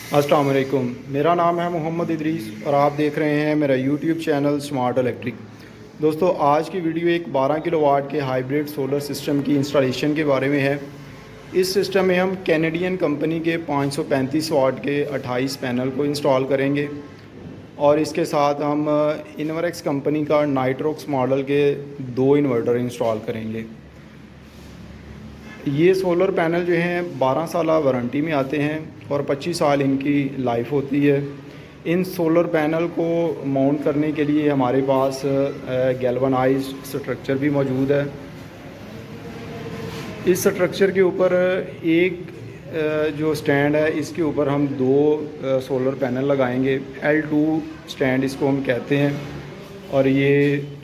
अस्सलाम वालेकुम। मेरा नाम है मोहम्मद इदरीस और आप देख रहे हैं मेरा यूट्यूब चैनल स्मार्ट इलेक्ट्रिक। दोस्तों, आज की वीडियो एक 12 किलोवाट के हाइब्रिड सोलर सिस्टम की इंस्टॉलेशन के बारे में है। इस सिस्टम में हम कैनेडियन कंपनी के 535 वाट के 28 पैनल को इंस्टॉल करेंगे और इसके साथ हम इन्वर्क्स कंपनी का नाइट्रोक्स मॉडल के 2 इन्वर्टर इंस्टॉल करेंगे। ये सोलर पैनल जो हैं 12 साल वारंटी में आते हैं और 25 साल इनकी लाइफ होती है। इन सोलर पैनल को माउंट करने के लिए हमारे पास गैल्वनाइज्ड स्ट्रक्चर भी मौजूद है। इस स्ट्रक्चर के ऊपर एक जो स्टैंड है, इसके ऊपर हम 2 सोलर पैनल लगाएंगे। L2 स्टैंड इसको हम कहते हैं और ये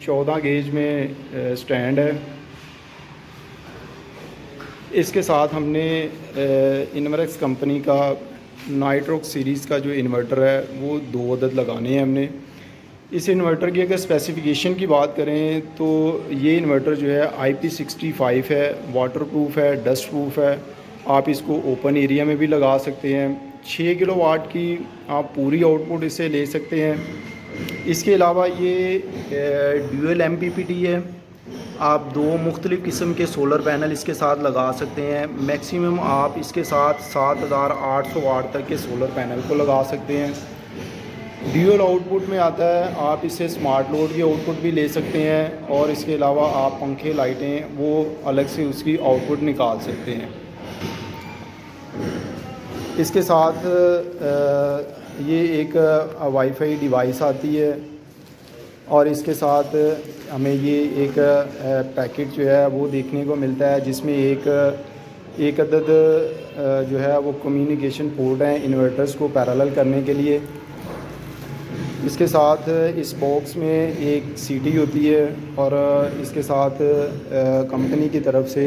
14 गेज में स्टैंड है। इसके साथ हमने इन्वर्क्स कंपनी का नाइट्रोक्स सीरीज़ का जो इन्वर्टर है वो 2 अदद लगाने हैं हमने। इस इन्वर्टर की अगर स्पेसिफ़िकेशन की बात करें तो ये इन्वर्टर जो है IP65 है, वाटरप्रूफ है, डस्ट प्रूफ है। आप इसको ओपन एरिया में भी लगा सकते हैं। 6 किलोवाट की आप पूरी आउटपुट इससे ले सकते हैं। इसके अलावा ये ड्यूअल MPPT है। आप 2 मुख्तलिफ़ किस्म के सोलर पैनल इसके साथ लगा सकते हैं। मैक्सिमम आप इसके साथ 7800 वाट तक के सोलर पैनल को लगा सकते हैं। ड्यूअल आउटपुट में आता है, आप इससे स्मार्ट लोड की आउटपुट भी ले सकते हैं और इसके अलावा आप पंखे लाइटें वो अलग से उसकी आउटपुट निकाल सकते हैं। इसके साथ ये एक वाईफाई डिवाइस आती है और इसके साथ हमें ये एक पैकेट जो है वो देखने को मिलता है, जिसमें एक अदद जो है वो कम्युनिकेशन पोर्ट हैं इन्वर्टर्स को पैरेलल करने के लिए। इसके साथ इस बॉक्स में एक सीटी होती है और इसके साथ कंपनी की तरफ से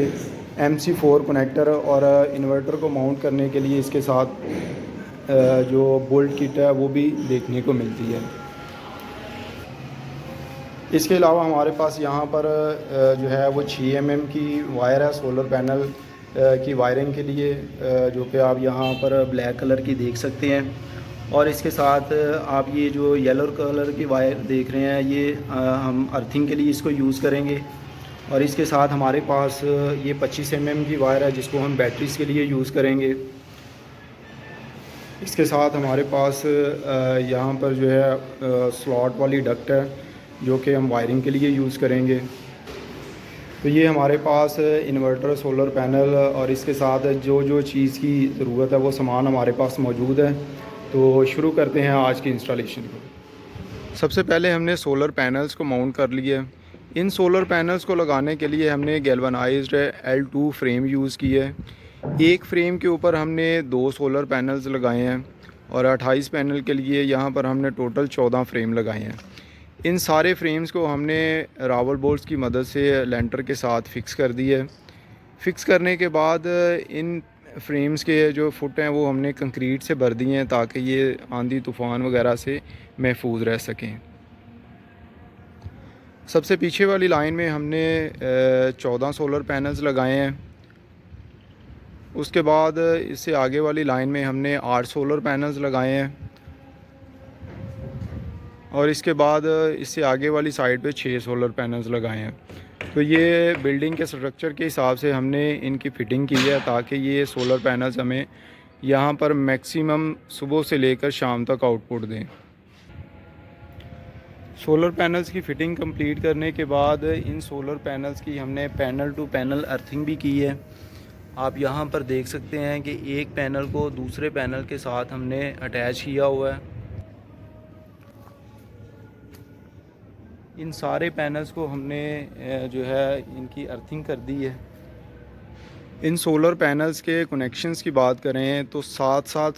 MC4 कनेक्टर और इन्वर्टर को माउंट करने के लिए इसके साथ जो बोल्ट किट है वो भी देखने को मिलती है। इसके अलावा हमारे पास यहाँ पर जो है वो 6 mm की वायर है सोलर पैनल की वायरिंग के लिए, जो कि आप यहाँ पर ब्लैक कलर की देख सकते हैं। और इसके साथ आप ये जो येलो कलर की वायर देख रहे हैं ये हम अर्थिंग के लिए इसको यूज़ करेंगे। और इसके साथ हमारे पास ये 25 mm की वायर है जिसको हम बैटरीज़ के लिए यूज़ करेंगे। इसके साथ हमारे पास यहाँ पर जो है स्लॉट वाली डक्ट है जो कि हम वायरिंग के लिए यूज़ करेंगे। तो ये हमारे पास इन्वर्टर, सोलर पैनल और इसके साथ जो जो चीज़ की ज़रूरत है वो सामान हमारे पास मौजूद है। तो शुरू करते हैं आज की इंस्टॉलेशन को। सबसे पहले हमने सोलर पैनल्स को माउंट कर लिया। इन सोलर पैनल्स को लगाने के लिए हमने गैल्वनाइज्ड L2 फ्रेम यूज़ की है। एक फ्रेम के ऊपर हमने 2 सोलर पैनल्स लगाए हैं और 28 पैनल के लिए यहाँ पर हमने टोटल 14 फ्रेम लगाए हैं। इन सारे फ्रेम्स को हमने रावल बोल्ट्स की मदद से लेंटर के साथ फ़िक्स कर दिया है। फ़िक्स करने के बाद इन फ्रेम्स के जो फुट हैं वो हमने कंक्रीट से भर दिए हैं ताकि ये आंधी तूफ़ान वगैरह से महफूज रह सकें। सबसे पीछे वाली लाइन में हमने 14 सोलर पैनल्स लगाए हैं। उसके बाद इससे आगे वाली लाइन में हमने 8 सोलर पैनल्स लगाए हैं और इसके बाद इससे आगे वाली साइड पे 6 सोलर पैनल्स लगाए हैं। तो ये बिल्डिंग के स्ट्रक्चर के हिसाब से हमने इनकी फ़िटिंग की है ताकि ये सोलर पैनल्स हमें यहाँ पर मैक्सिमम सुबह से लेकर शाम तक आउटपुट दें। सोलर पैनल्स की फ़िटिंग कंप्लीट करने के बाद इन सोलर पैनल्स की हमने पैनल टू पैनल अर्थिंग भी की है। आप यहाँ पर देख सकते हैं कि एक पैनल को दूसरे पैनल के साथ हमने अटैच किया हुआ है। इन सारे पैनल्स को हमने जो है इनकी अर्थिंग कर दी है। इन सोलर पैनल्स के कनेक्शंस की बात करें तो 7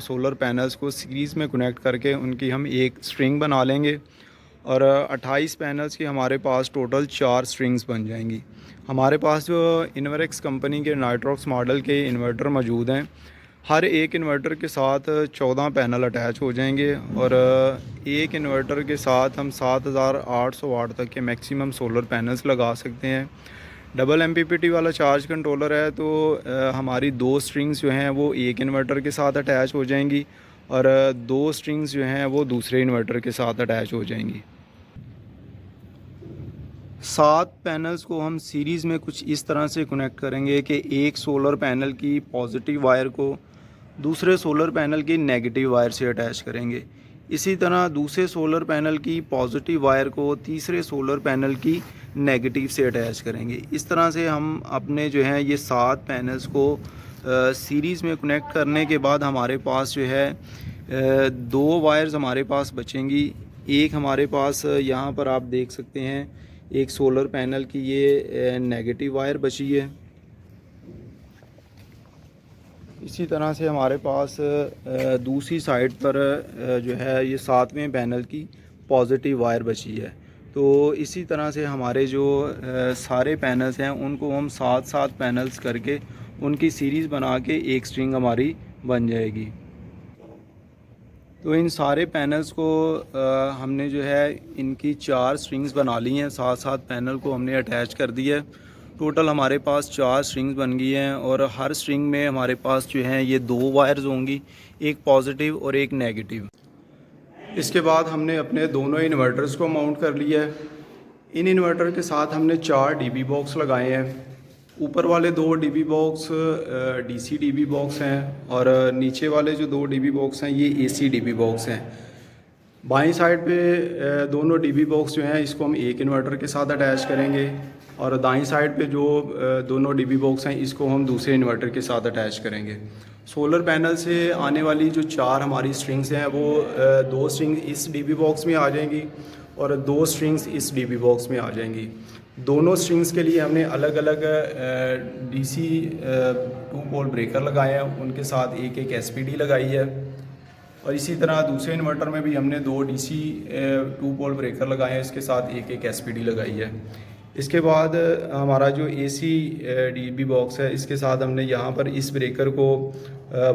सोलर पैनल्स को सीरीज़ में कनेक्ट करके उनकी हम एक स्ट्रिंग बना लेंगे और 28 पैनल्स की हमारे पास टोटल 4 स्ट्रिंग्स बन जाएंगी। हमारे पास जो इन्वर्क्स कंपनी के नाइट्रोक्स मॉडल के इन्वर्टर मौजूद हैं, हर एक इन्वर्टर के साथ 14 पैनल अटैच हो जाएंगे और एक इन्वर्टर के साथ हम 7800 वाट तक के मैक्सिमम सोलर पैनल्स लगा सकते हैं। डबल MPPT वाला चार्ज कंट्रोलर है तो हमारी 2 स्ट्रिंग्स जो हैं वो एक इन्वर्टर के साथ अटैच हो जाएंगी और 2 स्ट्रिंग्स जो हैं वो दूसरे इन्वर्टर के साथ अटैच हो जाएंगी। 7 पैनल्स को हम सीरीज़ में कुछ इस तरह से कनेक्ट करेंगे कि एक सोलर पैनल की पॉजिटिव वायर को दूसरे सोलर पैनल की नेगेटिव वायर से अटैच करेंगे। इसी तरह दूसरे सोलर पैनल की पॉजिटिव वायर को तीसरे सोलर पैनल की नेगेटिव से अटैच करेंगे। इस तरह से हम अपने जो है ये 7 पैनल्स को सीरीज़ में कनेक्ट करने के बाद हमारे पास जो है 2 वायर्स हमारे पास बचेंगी। एक हमारे पास यहाँ पर आप देख सकते हैं एक सोलर पैनल की ये नेगेटिव वायर बची है। इसी तरह से हमारे पास दूसरी साइड पर जो है ये 7वें पैनल की पॉजिटिव वायर बची है। तो इसी तरह से हमारे जो सारे पैनल्स हैं उनको हम 7 पैनल्स करके उनकी सीरीज़ बना के एक स्ट्रिंग हमारी बन जाएगी। तो इन सारे पैनल्स को हमने जो है इनकी 4 स्ट्रिंग्स बना ली हैं। 7 पैनल को हमने अटैच कर दिया है। टोटल हमारे पास 4 स्ट्रिंग्स बन गई हैं और हर स्ट्रिंग में हमारे पास जो है ये 2 वायर्स होंगी, एक पॉजिटिव और एक नेगेटिव। इसके बाद हमने अपने दोनों इन्वर्टर्स को माउंट कर लिया है। इन इन्वर्टर के साथ हमने 4 DB बॉक्स लगाए हैं। ऊपर वाले 2 DB box DC DB box हैं और नीचे वाले जो 2 DB बॉक्स हैं ये AC DB बॉक्स हैं। बाईं साइड पे दोनों DB बॉक्स जो हैं इसको हम एक इन्वर्टर के साथ अटैच करेंगे और दाईं साइड पे जो दोनों DB बॉक्स हैं इसको हम दूसरे इन्वर्टर के साथ अटैच करेंगे। सोलर पैनल से आने वाली जो 4 हमारी स्ट्रिंग्स हैं वो 2 स्ट्रिंग इस DB बॉक्स में आ जाएंगी और 2 स्ट्रिंग्स इस DB बॉक्स में आ जाएंगी। दोनों स्ट्रिंग्स के लिए हमने अलग अलग DC 2 पोल ब्रेकर लगाए हैं, उनके साथ एक SPD लगाई है और इसी तरह दूसरे इन्वर्टर में भी हमने 2 DC 2 पोल ब्रेकर लगाए हैं, इसके साथ एक SPD लगाई है। इसके बाद हमारा जो AC DB बॉक्स है इसके साथ हमने यहाँ पर इस ब्रेकर को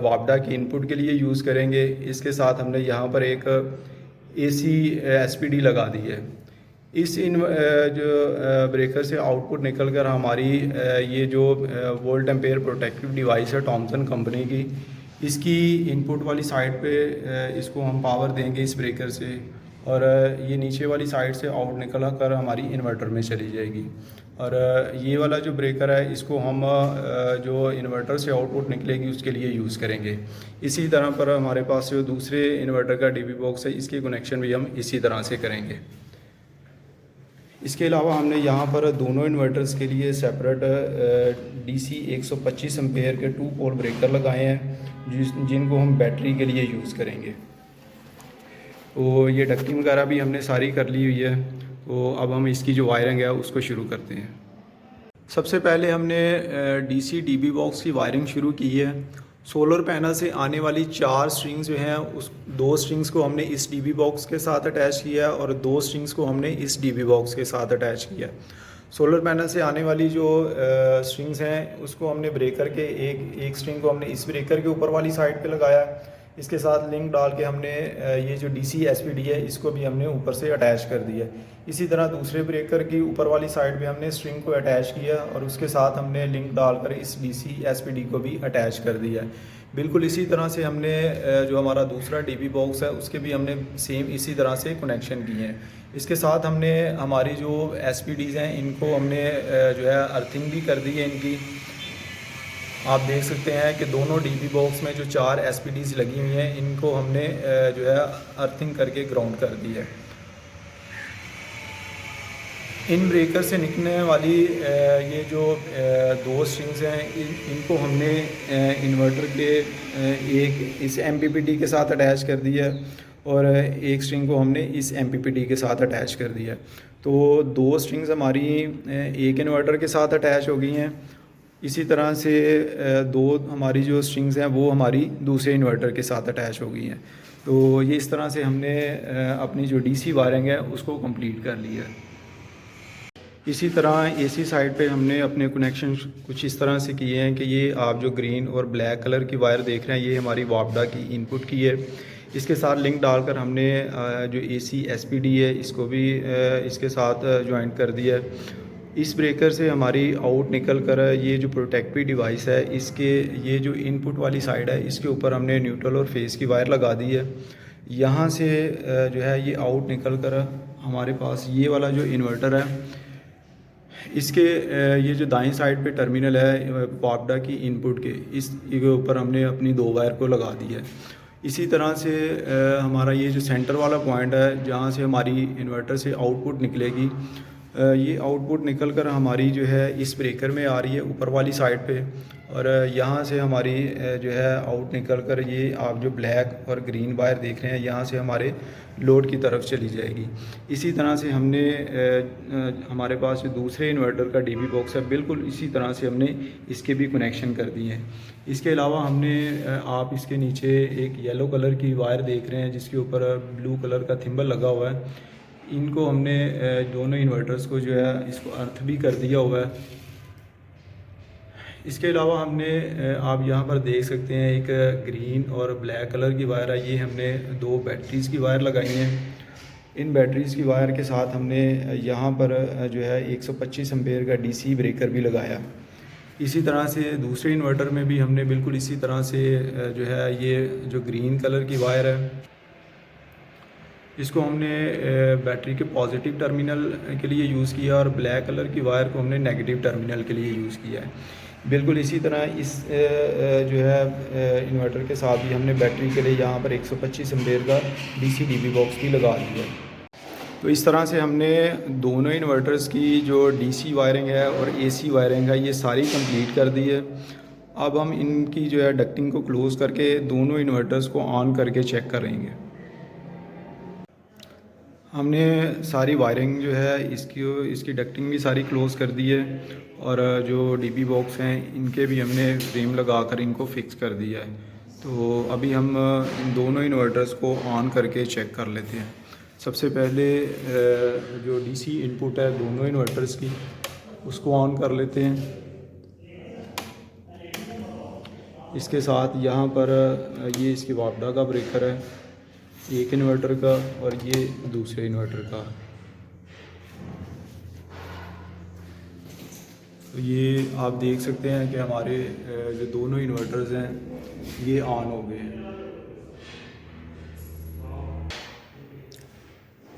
वापडा के इनपुट के लिए यूज़ करेंगे। इसके साथ हमने यहाँ पर एक AC SPD लगा दी है। इस जो ब्रेकर से आउटपुट निकल कर हमारी ये जो वोल्ट एम्पेयर प्रोटेक्टिव डिवाइस है थॉमसन कंपनी की, इसकी इनपुट वाली साइड पे इसको हम पावर देंगे इस ब्रेकर से और ये नीचे वाली साइड से आउट निकल कर हमारी इन्वर्टर में चली जाएगी। और ये वाला जो ब्रेकर है इसको हम जो इन्वर्टर से आउटपुट निकलेगी उसके लिए यूज़ करेंगे। इसी तरह पर हमारे पास जो दूसरे इन्वर्टर का DB बॉक्स है इसके कनेक्शन भी हम इसी तरह से करेंगे। इसके अलावा हमने यहाँ पर दोनों इन्वर्टर्स के लिए सेपरेट DC 125 एम्पेयर के 2 पोल ब्रेकर लगाए हैं जिनको हम बैटरी के लिए यूज़ करेंगे। तो ये डक्टिंग वगैरह भी हमने सारी कर ली हुई है। तो अब हम इसकी जो वायरिंग है उसको शुरू करते हैं। सबसे पहले हमने DC DB बॉक्स की वायरिंग शुरू की है। सोलर पैनल से आने वाली 4 स्ट्रिंग्स जो हैं उस 2 स्ट्रिंग्स को हमने इस DB बॉक्स के साथ अटैच किया और 2 स्ट्रिंग्स को हमने इस DB बॉक्स के साथ अटैच किया। सोलर पैनल से आने वाली जो स्ट्रिंग्स हैं उसको हमने ब्रेकर के एक स्ट्रिंग को हमने इस ब्रेकर के ऊपर वाली साइड पे लगाया। इसके साथ लिंक डाल के हमने ये जो DC SPD है इसको भी हमने ऊपर से अटैच कर दिया। इसी तरह दूसरे ब्रेकर की ऊपर वाली साइड पे हमने स्ट्रिंग को अटैच किया और उसके साथ हमने लिंक डालकर इस DC SPD को भी अटैच कर दिया। बिल्कुल इसी तरह से हमने जो हमारा दूसरा DB बॉक्स है उसके भी हमने सेम इसी तरह से कनेक्शन किए हैं। इसके साथ हमने हमारी जो SPDs हैं इनको हमने जो है अर्थिंग भी कर दी है इनकी। आप देख सकते हैं कि दोनों DB बॉक्स में जो 4 SPDs लगी हुई हैं इनको हमने जो है अर्थिंग करके ग्राउंड कर दी है। इन ब्रेकर से निकलने वाली ये जो 2 स्ट्रिंग्स हैं इनको हमने इन्वर्टर के एक इस MPPT के साथ अटैच कर दिया और एक स्ट्रिंग को हमने इस MPPT के साथ अटैच कर दिया। तो 2 स्ट्रिंग्स हमारी एक इन्वर्टर के साथ अटैच हो गई हैं। इसी तरह से 2 हमारी जो स्ट्रिंग्स हैं वो हमारी दूसरे इन्वर्टर के साथ अटैच हो गई हैं। तो ये इस तरह से हमने अपनी जो DC वायरिंग है उसको कंप्लीट कर लिया है। इसी तरह AC साइड पे हमने अपने कनेक्शन कुछ इस तरह से किए हैं कि ये आप जो ग्रीन और ब्लैक कलर की वायर देख रहे हैं ये हमारी वापडा की इनपुट की है। इसके साथ लिंक डालकर हमने जो AC SPD है इसको भी इसके साथ ज्वाइन कर दिया है इस ब्रेकर से हमारी आउट निकल कर ये जो प्रोटेक्टिव डिवाइस है इसके ये जो इनपुट वाली साइड है इसके ऊपर हमने न्यूट्रल और फेस की वायर लगा दी है। यहाँ से जो है ये आउट निकल कर हमारे पास ये वाला जो इन्वर्टर है इसके ये जो दाईं साइड पे टर्मिनल है वापडा की इनपुट के इसके ऊपर हमने अपनी 2 वायर को लगा दी है। इसी तरह से हमारा ये जो सेंटर वाला पॉइंट है जहाँ से हमारी इन्वर्टर से आउटपुट निकलेगी, ये आउटपुट निकल कर हमारी जो है इस ब्रेकर में आ रही है ऊपर वाली साइड पे, और यहाँ से हमारी जो है आउट निकल कर ये आप जो ब्लैक और ग्रीन वायर देख रहे हैं यहाँ से हमारे लोड की तरफ चली जाएगी। इसी तरह से हमने हमारे पास जो दूसरे इन्वर्टर का डीबी बॉक्स है बिल्कुल इसी तरह से हमने इसके भी कनेक्शन कर दिए हैं। इसके अलावा हमने आप इसके नीचे एक येलो कलर की वायर देख रहे हैं जिसके ऊपर ब्लू कलर का थिम्बल लगा हुआ है, इनको हमने दोनों इन्वर्टर्स को जो है इसको अर्थ भी कर दिया हुआ है। इसके अलावा हमने आप यहाँ पर देख सकते हैं एक ग्रीन और ब्लैक कलर की वायर है, ये हमने 2 बैटरीज़ की वायर लगाई हैं। इन बैटरीज़ की वायर के साथ हमने यहाँ पर जो है 125 एम्पेयर का डीसी ब्रेकर भी लगाया। इसी तरह से दूसरे इन्वर्टर में भी हमने बिल्कुल इसी तरह से जो है ये जो ग्रीन कलर की वायर है इसको हमने बैटरी के पॉजिटिव टर्मिनल के लिए यूज़ किया और ब्लैक कलर की वायर को हमने नेगेटिव टर्मिनल के लिए यूज़ किया है। बिल्कुल इसी तरह इस जो है इन्वर्टर के साथ ही हमने बैटरी के लिए यहाँ पर 125 एम्पेयर का डीसी डीबी बॉक्स भी लगा दिया है। तो इस तरह से हमने दोनों इन्वर्टर्स की जो डीसी वायरिंग है और एसी वायरिंग है ये सारी कंप्लीट कर दी है। अब हम इनकी जो है डक्टिंग को क्लोज़ करके दोनों इन्वर्टर्स को ऑन करके चेक करेंगे। हमने सारी वायरिंग जो है इसकी डक्टिंग भी सारी क्लोज़ कर दी है और जो डीबी बॉक्स हैं इनके भी हमने फ्रेम लगाकर इनको फिक्स कर दिया है। तो अभी हम इन दोनों इन्वर्टर्स को ऑन करके चेक कर लेते हैं। सबसे पहले जो डीसी इनपुट है दोनों इन्वर्टर्स की उसको ऑन कर लेते हैं। इसके साथ यहाँ पर ये इसकी वापडा का ब्रेकर है, एक इन्वर्टर का और ये दूसरे इन्वर्टर का। तो ये आप देख सकते हैं कि हमारे जो दोनों इन्वर्टर्स हैं ये ऑन हो गए हैं।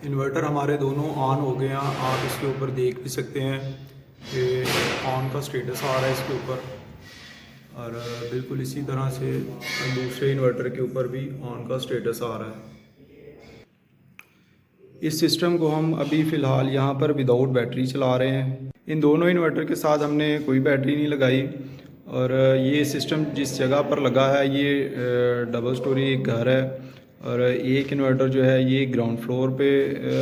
इन्वर्टर हमारे दोनों ऑन हो गए हैं। आप इसके ऊपर देख भी सकते हैं कि ऑन का स्टेटस आ रहा है इसके फ़र, और बिल्कुल इसी तरह से दूसरे इन्वर्टर के ऊपर भी ऑन का स्टेटस आ रहा है। इस सिस्टम को हम अभी फ़िलहाल यहाँ पर विदाउट बैटरी चला रहे हैं। इन दोनों इन्वर्टर के साथ हमने कोई बैटरी नहीं लगाई, और ये सिस्टम जिस जगह पर लगा है ये डबल स्टोरी एक घर है, और एक इन्वर्टर जो है ये ग्राउंड फ्लोर पे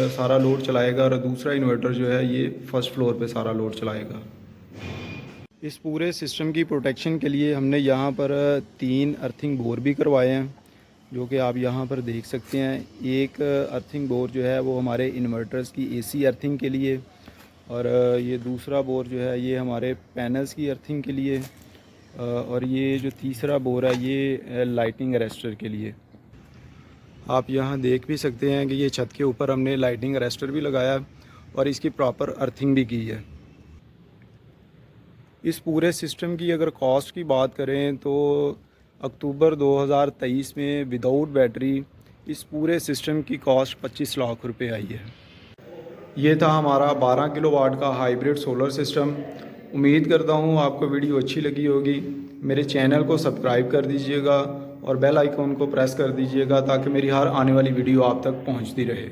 सारा लोड चलाएगा और दूसरा इन्वर्टर जो है ये फर्स्ट फ्लोर पे सारा लोड चलाएगा। इस पूरे सिस्टम की प्रोटेक्शन के लिए हमने यहाँ पर 3 अर्थिंग बोर भी करवाए हैं, जो कि आप यहाँ पर देख सकते हैं। एक अर्थिंग बोर जो है वो हमारे इन्वर्टर्स की एसी अर्थिंग के लिए, और ये दूसरा बोर जो है ये हमारे पैनल्स की अर्थिंग के लिए, और ये जो तीसरा बोर है ये लाइटिंग अरेस्टर के लिए। आप यहाँ देख भी सकते हैं कि ये छत के ऊपर हमने लाइटिंग अरेस्टर भी लगाया और इसकी प्रॉपर अर्थिंग भी की है। इस पूरे सिस्टम की अगर कॉस्ट की बात करें तो अक्टूबर 2023 में विदाउट बैटरी इस पूरे सिस्टम की कॉस्ट 25 लाख रुपए आई है। ये था हमारा 12 किलोवाट का हाइब्रिड सोलर सिस्टम। उम्मीद करता हूँ आपको वीडियो अच्छी लगी होगी। मेरे चैनल को सब्सक्राइब कर दीजिएगा और बेल आइकॉन को प्रेस कर दीजिएगा ताकि मेरी हर आने वाली वीडियो आप तक पहुँचती रहे।